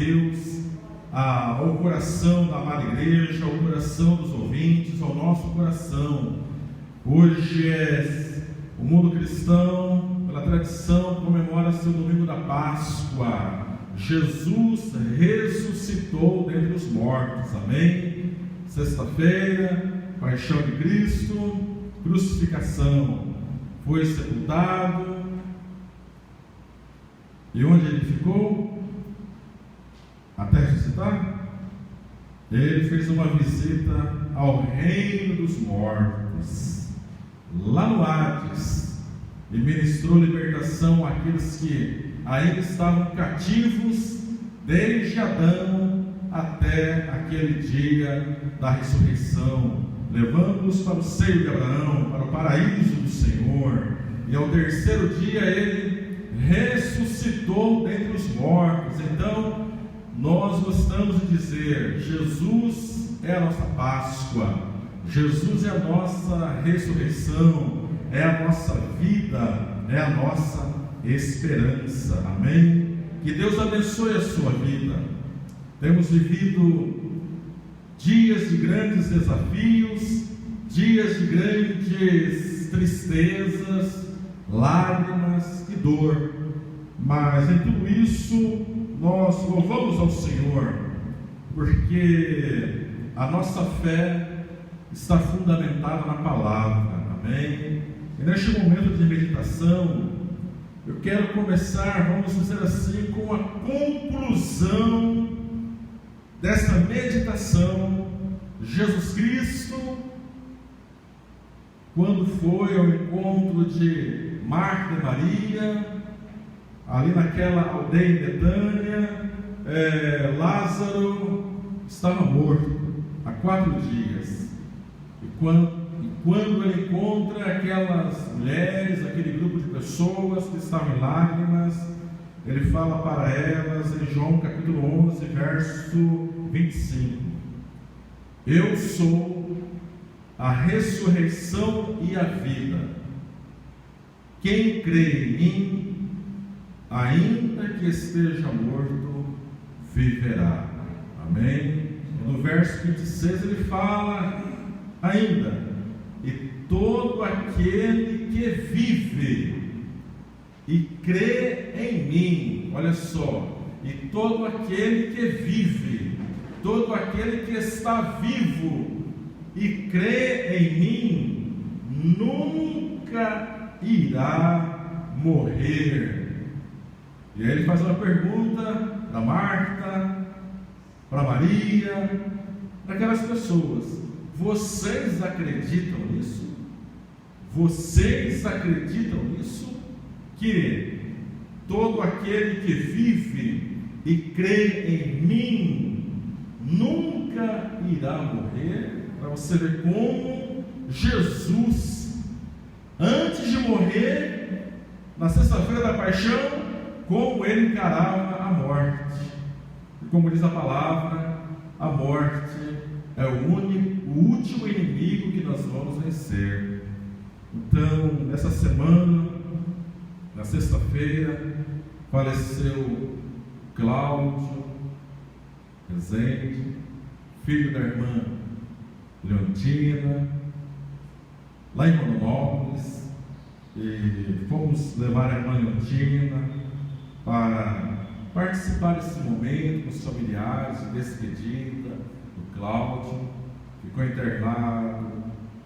Deus, ao coração da amada igreja, ao coração dos ouvintes, ao nosso coração. Hoje o mundo cristão, pela tradição, comemora seu domingo da Páscoa. Jesus ressuscitou dentre os mortos, amém? Sexta-feira, paixão de Cristo, crucificação, foi sepultado. E onde ele ficou? Até ressuscitar? Ele fez uma visita ao reino dos mortos, lá no Hades, e ministrou libertação àqueles que ainda estavam cativos desde Adão até aquele dia da ressurreição, levando-os para o seio de Abraão, para o paraíso do Senhor. E ao terceiro dia ele ressuscitou dentre os mortos. Então nós gostamos de dizer: Jesus é a nossa Páscoa, Jesus é a nossa ressurreição, é a nossa vida, é a nossa esperança, amém? Que Deus abençoe a sua vida. Temos vivido dias de grandes desafios, dias de grandes tristezas, lágrimas e dor, mas em tudo isso nós louvamos ao Senhor, porque a nossa fé está fundamentada na palavra, amém? E neste momento de meditação, eu quero começar, vamos dizer assim, com a conclusão desta meditação. Jesus Cristo, quando foi ao encontro de Marta e Maria, ali naquela aldeia em Betânia, Lázaro estava morto há 4 dias. E quando ele encontra aquelas mulheres, aquele grupo de pessoas que estavam em lágrimas, ele fala para elas em João capítulo 11, verso 25: Eu sou a ressurreição e a vida. Quem crê em mim, ainda que esteja morto, viverá. Amém? E no verso 26 ele fala ainda: e todo aquele que vive e crê em mim, olha só, e todo aquele que vive, todo aquele que está vivo e crê em mim, nunca irá morrer. E aí ele faz uma pergunta para Marta, para Maria, para aquelas pessoas: vocês acreditam nisso? Vocês acreditam nisso? Que todo aquele que vive e crê em mim nunca irá morrer? Para você ver como Jesus, antes de morrer, na sexta-feira da paixão, como ele encarava a morte. E como diz a palavra, a morte é o último inimigo que nós vamos vencer. Então, nessa semana, na sexta-feira, faleceu Cláudio Rezende, filho da irmã Leontina, lá em Rondonópolis. E fomos levar a irmã Leontina para participar desse momento com os familiares de despedida do Cláudio. Ficou internado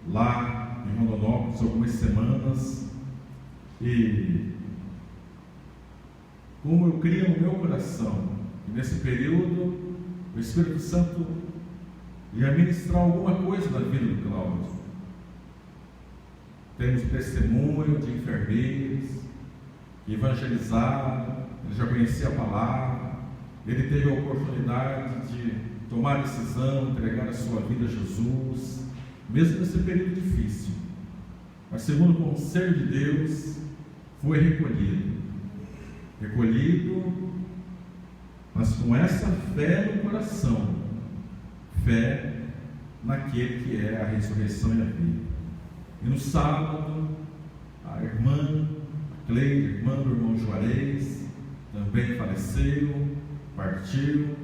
lá em Rondonópolis algumas semanas, e como eu creio no meu coração que nesse período o Espírito Santo ia ministrar alguma coisa na vida do Cláudio. Temos testemunho de enfermeiros que evangelizaram, ele já conhecia a palavra, ele teve a oportunidade de tomar a decisão, entregar a sua vida a Jesus, mesmo nesse período difícil. Mas segundo o conselho de Deus, foi recolhido, mas com essa fé no coração, fé naquele que é a ressurreição e a vida. E no sábado, a irmã Cleide, irmã do irmão Juarez, também faleceu. partiu,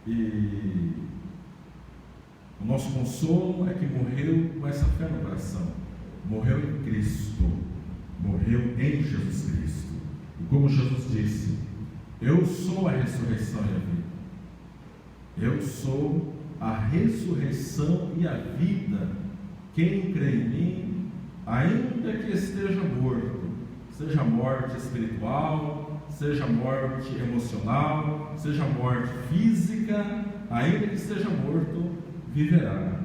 e o nosso consolo é que morreu com essa fé no coração, morreu em Cristo, morreu em Jesus Cristo. E como Jesus disse: eu sou a ressurreição e a vida. Eu sou a ressurreição e a vida. Quem crê em mim, ainda que esteja morto, seja morte espiritual, seja morte emocional, seja morte física, ainda que esteja morto, viverá.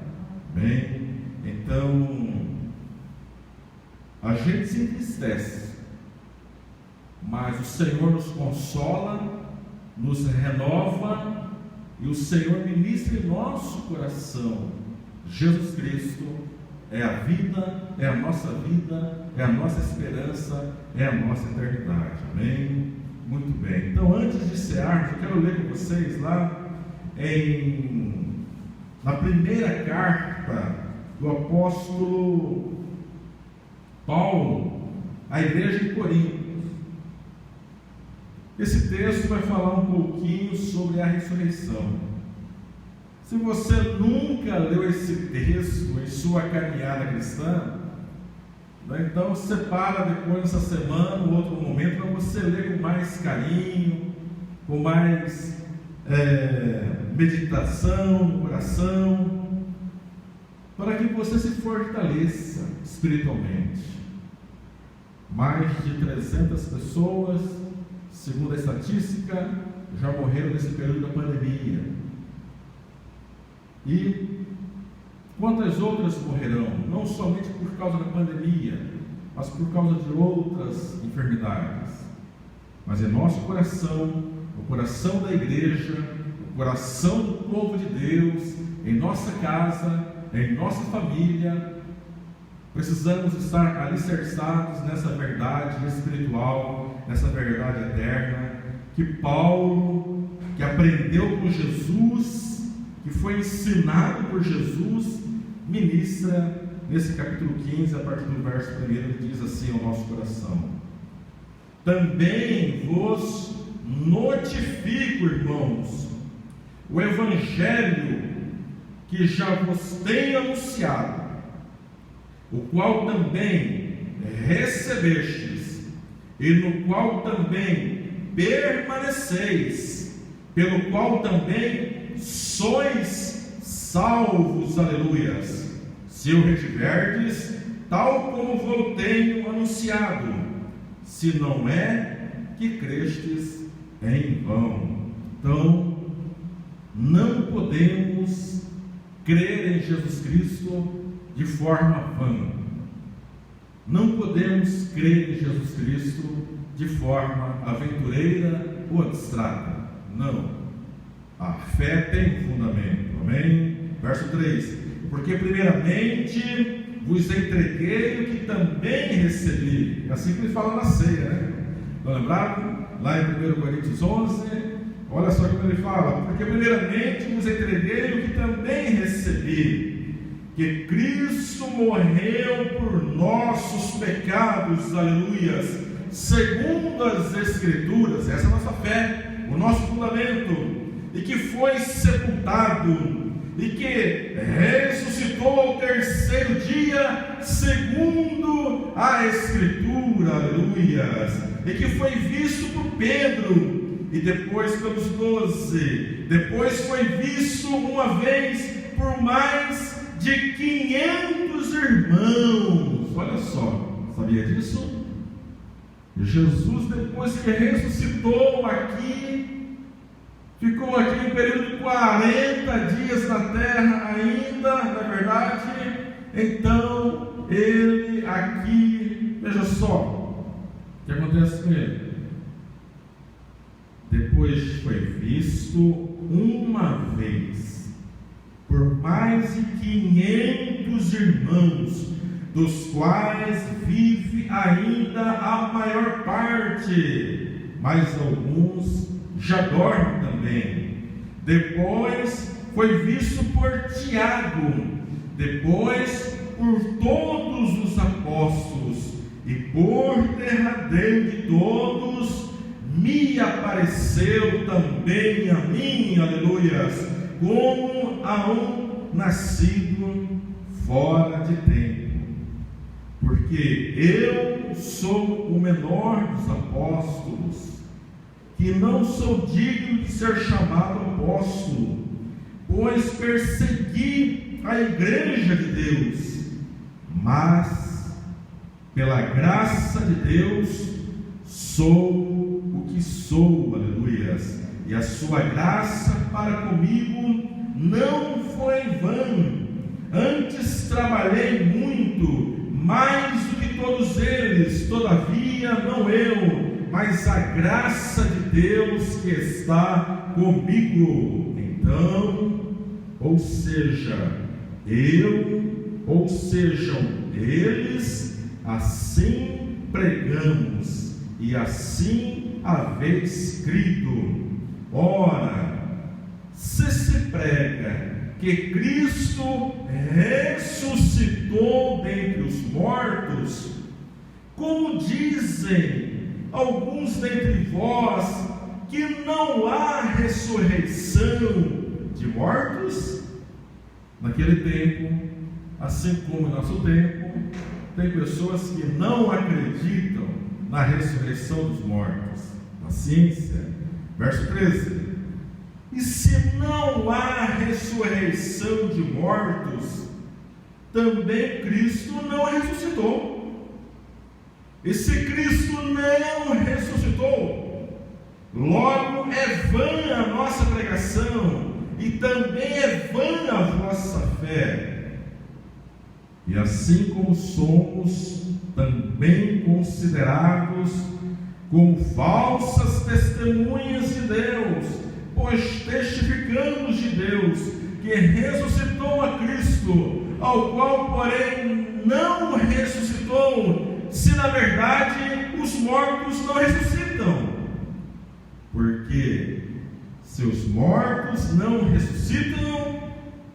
Bem, então a gente se entristece, mas o Senhor nos consola, nos renova, e o Senhor ministra em nosso coração. Jesus Cristo é a vida, é a nossa vida, é a nossa esperança, é a nossa eternidade. Amém? Muito bem. Então, antes de encerrar, eu quero ler com vocês lá na primeira carta do apóstolo Paulo à igreja de Corinto. Esse texto vai falar um pouquinho sobre a ressurreição. Se você nunca leu esse texto em sua caminhada cristã, então separa depois nessa semana, um outro momento, para você ler com mais carinho, com mais meditação no coração, para que você se fortaleça espiritualmente. Mais de 300 pessoas, segundo a estatística, já morreram nesse período da pandemia. E quantas outras morrerão? Não somente por causa da pandemia, mas por causa de outras enfermidades. Mas em nosso coração, no coração da igreja, no coração do povo de Deus, em nossa casa, em nossa família, precisamos estar alicerçados nessa verdade espiritual, nessa verdade eterna, que Paulo, que aprendeu com Jesus, que foi ensinado por Jesus, ministra nesse capítulo 15, a partir do verso 1, ele diz assim ao nosso coração: também vos notifico, irmãos, o evangelho que já vos tenho anunciado, o qual também recebestes, e no qual também permaneceis, pelo qual também sois salvos, aleluias, se o retiverdes, tal como vos tenho anunciado, se não é que crestes em vão. Então, não podemos crer em Jesus Cristo de forma vã. Não podemos crer em Jesus Cristo de forma aventureira ou abstrata. Não. A fé tem fundamento. Amém? Verso 3: porque primeiramente vos entreguei o que também recebi. É assim que ele fala na ceia, né? Estão lembrados? Lá em 1 Coríntios 11, olha só como ele fala: porque primeiramente vos entreguei o que também recebi, que Cristo morreu por nossos pecados, aleluias, segundo as Escrituras. Essa é a nossa fé, o nosso fundamento, e que foi sepultado, e que ressuscitou ao terceiro dia, segundo a Escritura, aleluias, e que foi visto por Pedro, e depois pelos 12, depois foi visto uma vez por mais de 500 irmãos. Olha só, sabia disso? Jesus, depois que ressuscitou aqui, ficou aqui um período de 40 dias na terra ainda, não é verdade? Então, ele aqui, veja só, o que acontece com ele? Depois foi visto uma vez por mais de 500 irmãos, dos quais vive ainda a maior parte, mas alguns já dormem também. Depois foi visto por Tiago, depois por todos os apóstolos, e por derradeiro de todos, me apareceu também a mim, aleluias, como a um nascido fora de tempo. Porque eu sou o menor dos apóstolos, que não sou digno de ser chamado apóstolo, pois persegui a igreja de Deus, mas pela graça de Deus sou o que sou, aleluias, e a sua graça para comigo não foi vã. Antes trabalhei muito, mais do que todos eles, todavia não eu, mas a graça de Deus que está comigo. Então, ou seja, eu, ou sejam eles, assim pregamos, e assim haveis crido. Ora, se prega que Cristo ressuscitou dentre os mortos, como dizem alguns dentre vós que não há ressurreição de mortos? Naquele tempo, assim como no nosso tempo, tem pessoas que não acreditam na ressurreição dos mortos. Paciência. Verso 13. E se não há ressurreição de mortos, também Cristo não ressuscitou. E se Cristo não ressuscitou, logo é vã a nossa pregação, e também é vã a vossa fé. E assim como somos também considerados como falsas testemunhas de Deus, pois testificamos de Deus que ressuscitou a Cristo, ao qual, porém, não ressuscitou, se na verdade os mortos não ressuscitam. Porque se os mortos não ressuscitam,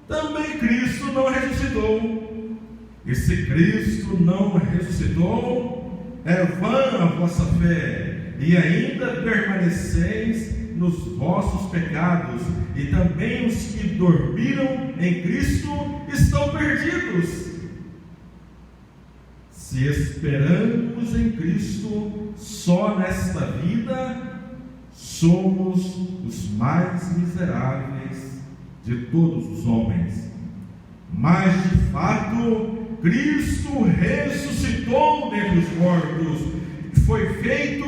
também Cristo não ressuscitou. E se Cristo não ressuscitou, é vã a vossa fé, e ainda permaneceis nos vossos pecados, e também os que dormiram em Cristo estão perdidos. Se esperamos em Cristo só nesta vida, somos os mais miseráveis de todos os homens. Mas de fato, Cristo ressuscitou dentre os mortos, foi feito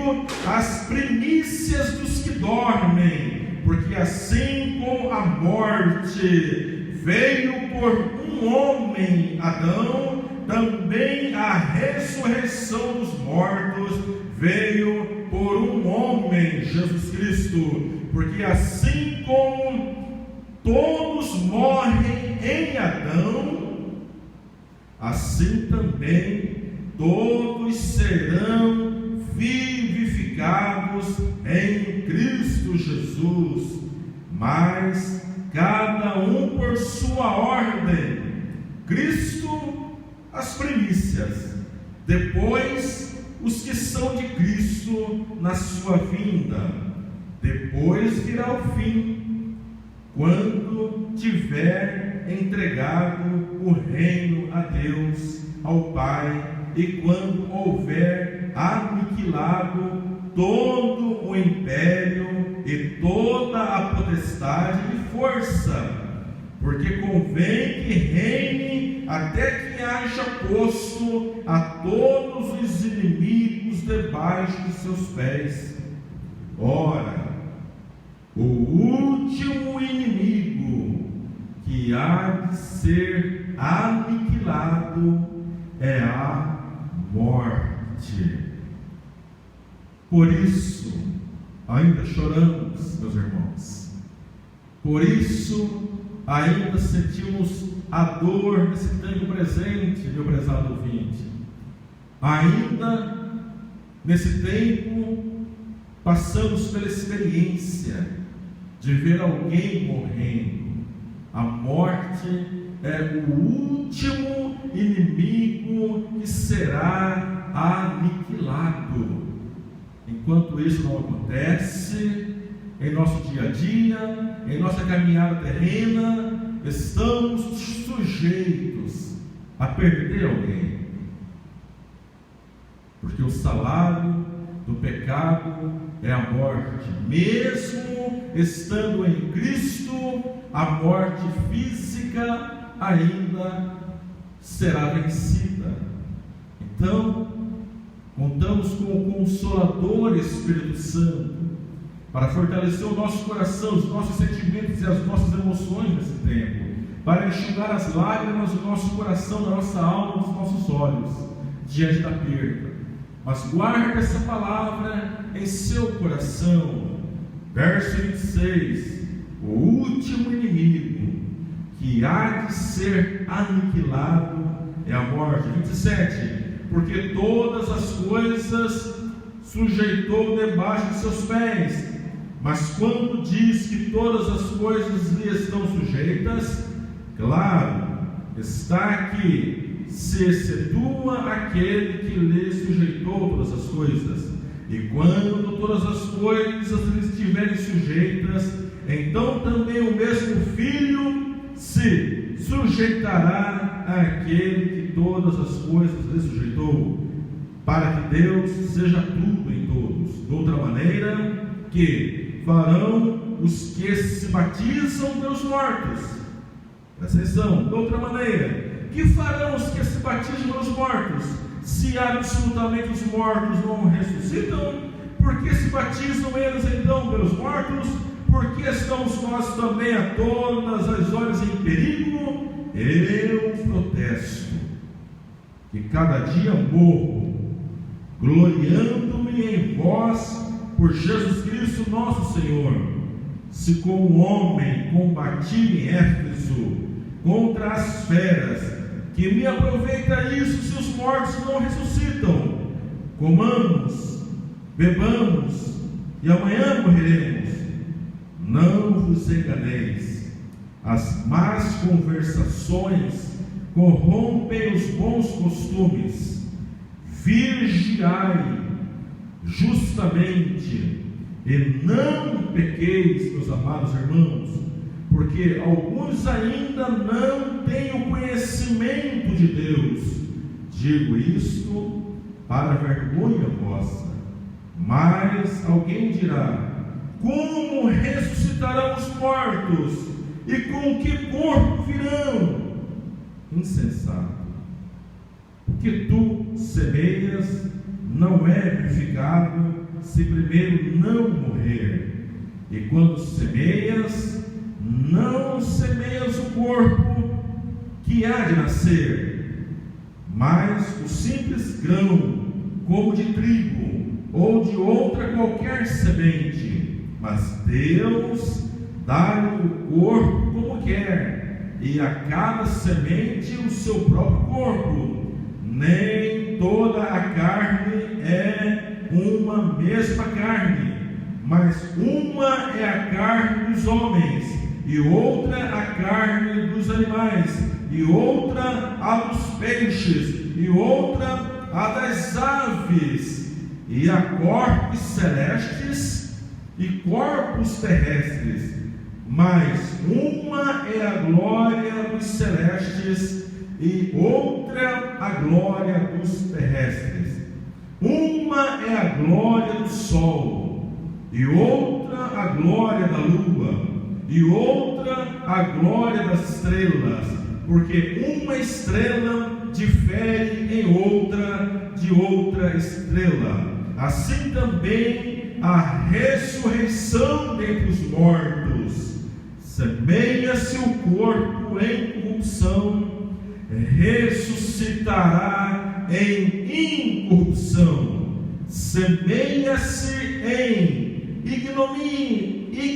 as primícias dos que dormem, porque assim como a morte veio por um homem, Adão, também a ressurreição dos mortos veio por um homem, Jesus Cristo. Porque assim como todos morrem em Adão, assim também todos serão vivificados em Cristo Jesus, mas cada um por sua ordem. Cristo as primícias, depois os que são de Cristo na sua vinda, depois virá o fim, quando tiver entregado o reino a Deus, ao Pai, e quando houver aniquilado todo o império e toda a potestade e força, porque convém que reine até que haja posto a todos os inimigos debaixo de seus pés. Ora, o último inimigo que há de ser aniquilado é a morte. Por isso, ainda choramos, meus irmãos. Por isso, ainda sentimos a dor desse tempo presente, meu prezado ouvinte. Ainda, nesse tempo, passamos pela experiência de ver alguém morrendo. A morte é o último inimigo que será aniquilado. Enquanto isso não acontece, em nosso dia a dia, em nossa caminhada terrena, estamos sujeitos a perder alguém. Porque o salário do pecado é a morte. Mesmo estando em Cristo, a morte física ainda será vencida. Então, contamos com o Consolador Espírito Santo para fortalecer o nosso coração, os nossos sentimentos e as nossas emoções nesse tempo, para enxugar as lágrimas do nosso coração, da nossa alma, dos nossos olhos, diante da perda. Mas guarde essa palavra em seu coração. Verso 26: o último inimigo que há de ser aniquilado é a morte. 27: porque todas as coisas sujeitou debaixo de seus pés. Mas quando diz que todas as coisas lhe estão sujeitas, claro, está que se excetua aquele que lhe sujeitou todas as coisas. E quando todas as coisas lhe estiverem sujeitas, então também o mesmo Filho se sujeitará àquele que todas as coisas lhe sujeitou, para que Deus seja tudo em todos. De outra maneira, que farão os que se batizam pelos mortos? Presta atenção. De outra maneira, que farão os que se batizam pelos mortos, se absolutamente os mortos não ressuscitam? Por que se batizam eles então pelos mortos? Por que estamos nós também a todas as horas em perigo? Eu protesto que cada dia morro, gloriando-me em vós por Jesus Cristo nosso Senhor. Se como homem combati em Éfeso contra as feras, que me aproveita isso se os mortos não ressuscitam? Comamos, bebamos e amanhã morreremos. Não vos enganeis, as más conversações corrompem os bons costumes. Vigiai justamente e não pequeis, meus amados irmãos, porque alguns ainda não têm o conhecimento de Deus. Digo isto para vergonha vossa. Mas alguém dirá: como ressuscitarão os mortos? E com que corpo virão? Insensato, porque tu semeias não é vivificado se primeiro não morrer. E quando semeias, não semeias o corpo que há de nascer, mas o simples grão, como de trigo ou de outra qualquer semente. Mas Deus dá-lhe o corpo como quer, e a cada semente o seu próprio corpo. Nem toda a carne é uma mesma carne, mas uma é a carne dos homens, e outra a carne dos animais, e outra a dos peixes, e outra a das aves, e há corpos celestes e corpos terrestres, mas uma é a glória dos celestes e outra a glória dos terrestres. Uma é a glória do sol, e outra a glória da lua, e outra a glória das estrelas, porque uma estrela difere em outra de outra estrela. Assim também a ressurreição dentre os mortos. Semeia-se o corpo em corrupção, ressuscitará em incorrupção. Semeia-se em ignomínia,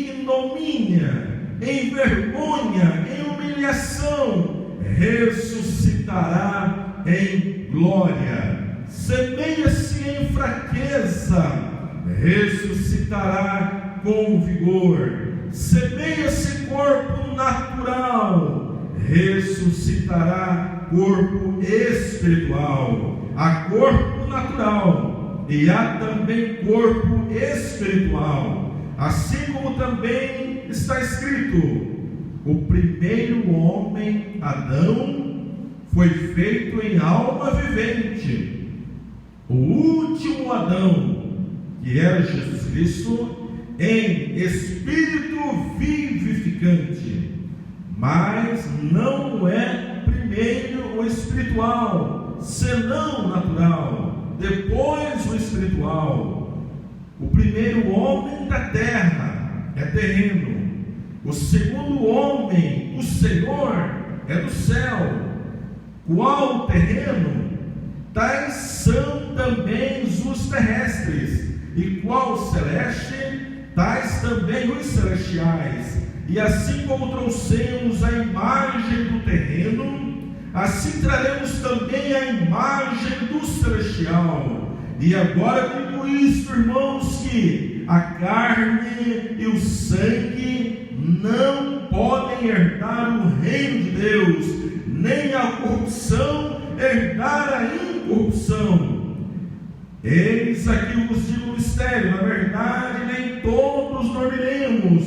em vergonha, em humilhação, ressuscitará em glória. Semeia-se em fraqueza, ressuscitará com vigor. Semeia-se corpo natural, ressuscitará corpo espiritual. A corpo natural e há também corpo espiritual, assim como também está escrito: o primeiro homem, Adão, foi feito em alma vivente. O último Adão, que era Jesus Cristo, em espírito vivificante. Mas não é primeiro o espiritual, senão o natural, depois o espiritual. O primeiro homem da terra é terreno, o segundo homem, o Senhor, é do céu. Qual terreno? Tais são também os terrestres, e qual celeste? Tais também os celestiais. E assim como trouxemos a imagem do terreno, assim traremos também a imagem do celestial. E agora digo isto, irmãos, que a carne e o sangue não podem herdar o reino de Deus, nem a corrupção herdar a incorrupção. Eis aqui vos digo um mistério: na verdade, nem todos dormiremos,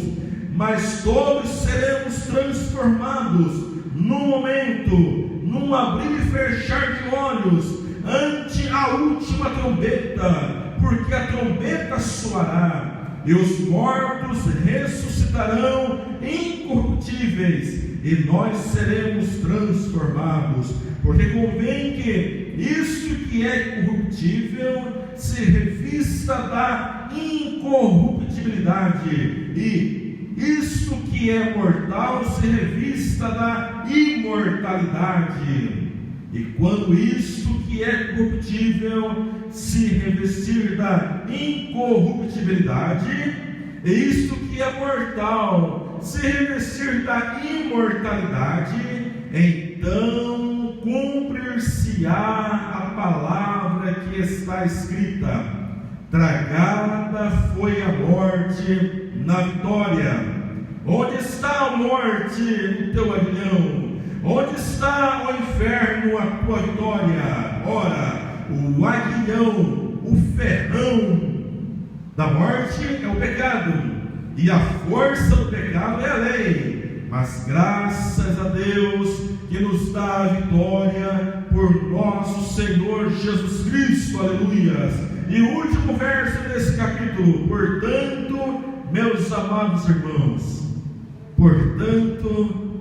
mas todos seremos transformados num momento, num abrir e fechar de olhos, ante a última trombeta, porque a trombeta soará, e os mortos ressuscitarão incorruptíveis, e nós seremos transformados. Porque convém que isso que é corruptível se revista da incorruptibilidade, e isto que é mortal se revista da imortalidade. E quando isto que é corruptível se revestir da incorruptibilidade, e isto que é mortal se revestir da imortalidade, então cumprir-se-á a palavra que está escrita: tragada foi a morte na vitória. Onde está a morte, o teu aguilhão? Onde está o inferno, a tua vitória? Ora, o aguilhão, o ferrão da morte é o pecado, e a força do pecado é a lei. Mas graças a Deus que nos dá a vitória por nosso Senhor Jesus Cristo, aleluias. E o último verso desse capítulo: portanto, meus amados irmãos, portanto,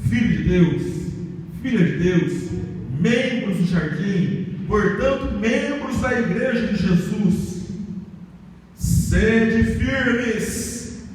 filho de Deus, filha de Deus, membros do jardim, portanto, membros da igreja de Jesus, sede firmes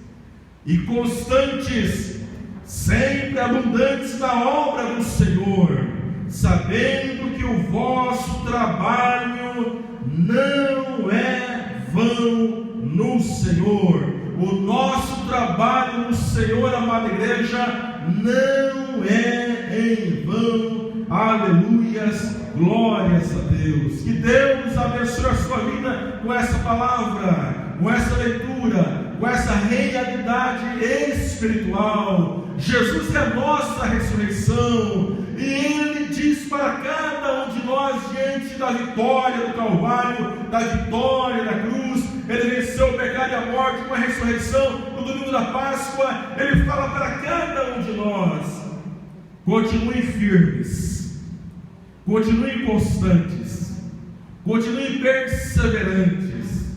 e constantes, sempre abundantes na obra do Senhor, sabendo que o vosso trabalho não é vão no Senhor. O nosso trabalho no Senhor, amada igreja, não é em vão. Aleluias, glórias a Deus. Que Deus abençoe a sua vida com essa palavra, com essa leitura, com essa realidade espiritual. Jesus é a nossa ressurreição, e Ele diz para cada um de nós, diante da vitória do Calvário, da vitória da cruz, Ele venceu o pecado e a morte com a ressurreição no domingo da Páscoa. Ele fala para cada um de nós: continuem firmes, continuem constantes, continuem perseverantes,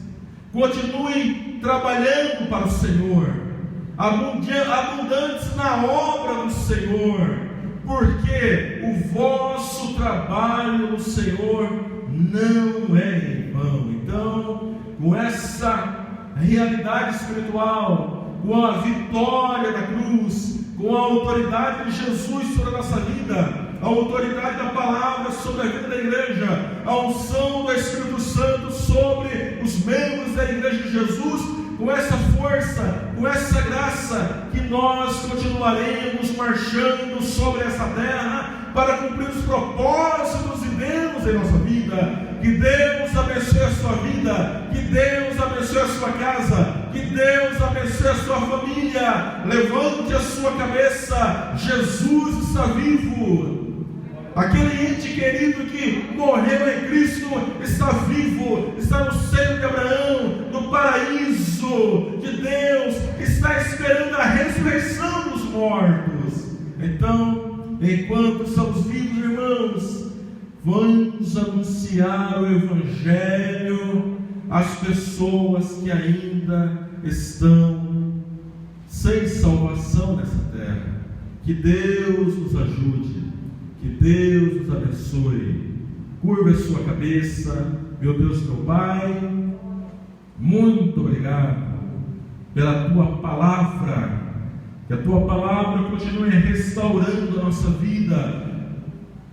continuem trabalhando para o Senhor, abundantes na obra do Senhor, porque o vosso trabalho no Senhor não é em vão. Então, com essa realidade espiritual, com a vitória da cruz, com a autoridade de Jesus sobre a nossa vida, a autoridade da palavra sobre a vida da igreja, a unção do Espírito Santo sobre os membros da igreja de Jesus, com essa força, com essa graça, que nós continuaremos marchando sobre essa terra para cumprir os propósitos de Deus em nossa vida. Que Deus abençoe a sua vida, que Deus abençoe a sua casa, que Deus abençoe a sua família. Levante a sua cabeça, Jesus está vivo. Aquele ente querido que morreu em Cristo está vivo, está no seio de Abraão, no paraíso de Deus, está esperando a ressurreição dos mortos. Então, enquanto estamos vivos, irmãos, vamos anunciar o Evangelho às pessoas que ainda estão sem salvação nessa terra. Que Deus nos ajude, que Deus nos abençoe. Curva a sua cabeça, meu Deus, meu Pai, muito obrigado pela Tua Palavra, que a Tua Palavra continue restaurando a nossa vida,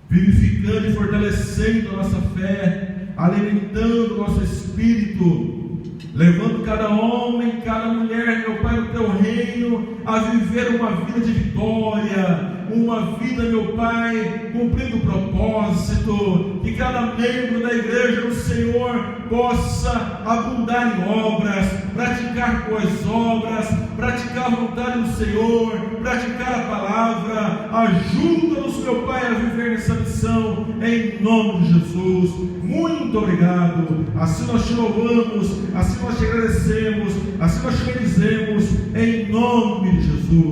vivificando e fortalecendo a nossa fé, alimentando o nosso espírito, levando cada homem, cada mulher, meu Pai, no Teu reino, a viver uma vida de vitória, uma vida, meu Pai, cumprindo o propósito, que cada membro da igreja do Senhor possa abundar em obras, praticar boas obras, praticar a vontade do Senhor, praticar a palavra. Ajuda-nos, meu Pai, a viver nessa missão, em nome de Jesus. Muito obrigado. Assim nós te louvamos, assim nós te agradecemos, assim nós te bendizemos, em nome de Jesus.